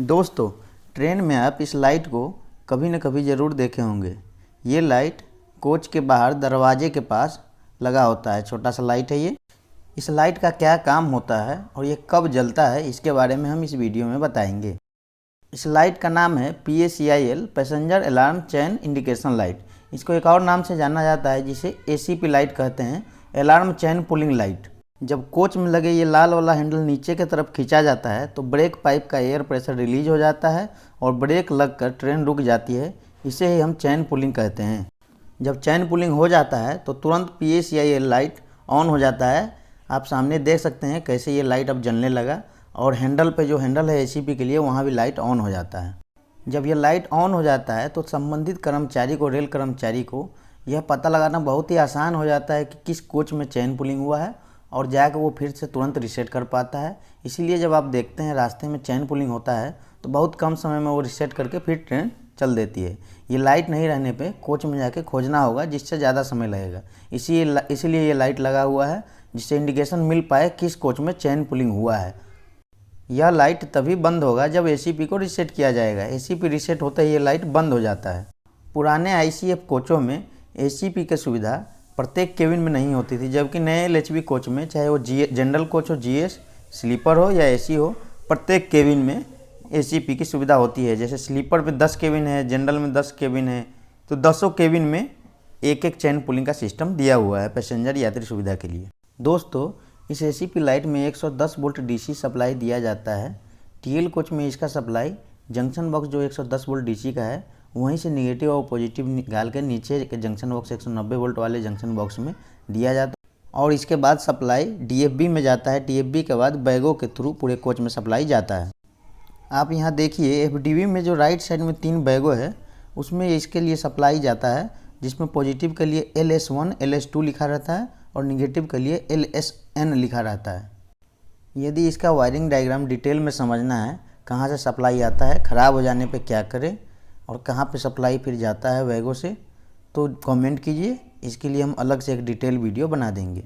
दोस्तों, ट्रेन में आप इस लाइट को कभी न कभी ज़रूर देखे होंगे। ये लाइट कोच के बाहर दरवाजे के पास लगा होता है। छोटा सा लाइट है ये। इस लाइट का क्या काम होता है और ये कब जलता है, इसके बारे में हम इस वीडियो में बताएंगे। इस लाइट का नाम है PACIL passenger alarm chain indication light. इसको एक और नाम से जाना जाता है जिसे ACP लाइट कहते हैं, अलार्म चेन पुलिंग लाइट। जब कोच में लगे ये लाल वाला हैंडल नीचे की तरफ खींचा जाता है तो ब्रेक पाइप का एयर प्रेशर रिलीज हो जाता है और ब्रेक लगकर ट्रेन रुक जाती है। इसे ही हम चैन पुलिंग कहते हैं। जब चैन पुलिंग हो जाता है तो तुरंत PACIL लाइट ऑन हो जाता है। आप सामने देख सकते हैं कैसे ये लाइट अब जलने लगा और हैंडल पे जो हैंडल है ACP के लिए वहाँ भी लाइट ऑन हो जाता है। जब यह लाइट ऑन हो जाता है तो संबंधित कर्मचारी को, रेल कर्मचारी को यह पता लगाना बहुत ही आसान हो जाता है कि किस कोच में चैन पुलिंग हुआ है और जाकर वो फिर से तुरंत रीसेट कर पाता है। इसीलिए जब आप देखते हैं रास्ते में चैन पुलिंग होता है तो बहुत कम समय में वो रीसेट करके फिर ट्रेन चल देती है। ये लाइट नहीं रहने पे कोच में जाके खोजना होगा, जिससे ज़्यादा समय लगेगा। इसीलिए ये लाइट लगा हुआ है जिससे इंडिकेशन मिल पाए किस कोच में चैन पुलिंग हुआ है। यह लाइट तभी बंद होगा जब ACP को रीसेट किया जाएगा। ACP रीसेट होते ही ये लाइट बंद हो जाता है। पुराने ICF कोचों में ACP की सुविधा प्रत्येक केबिन में नहीं होती थी, जबकि नए LHB कोच में, चाहे वो जनरल कोच हो, GS स्लीपर हो या AC हो, प्रत्येक केबिन में ACP की सुविधा होती है। जैसे स्लीपर पे 10 केबिन है, जनरल में 10 केबिन है, तो 10 केबिन में एक एक चैन पुलिंग का सिस्टम दिया हुआ है पैसेंजर यात्री सुविधा के लिए। दोस्तों, इस ACP लाइट में 110 वोल्ट DC सप्लाई दिया जाता है। TL कोच में इसका सप्लाई जंक्शन बॉक्स जो 110 वोल्ट DC का है वहीं से निगेटिव और पॉजिटिव निकाल के नीचे के जंक्शन बॉक्स 190 वोल्ट वाले जंक्शन बॉक्स में दिया जाता है और इसके बाद सप्लाई DFB में जाता है। DFB के बाद बैगों के थ्रू पूरे कोच में सप्लाई जाता है। आप यहाँ देखिए FDB में जो राइट साइड में 3 बैगों है उसमें इसके लिए सप्लाई जाता है, जिसमें पॉजिटिव के लिए LS1 LS2 लिखा रहता है और निगेटिव के लिए LSN लिखा रहता है। यदि इसका वायरिंग डायग्राम डिटेल में समझना है, कहाँ से सप्लाई आता है, ख़राब हो जाने पे क्या करें और कहाँ पे सप्लाई फिर जाता है बैगों से, तो कमेंट कीजिए। इसके लिए हम अलग से एक डिटेल वीडियो बना देंगे।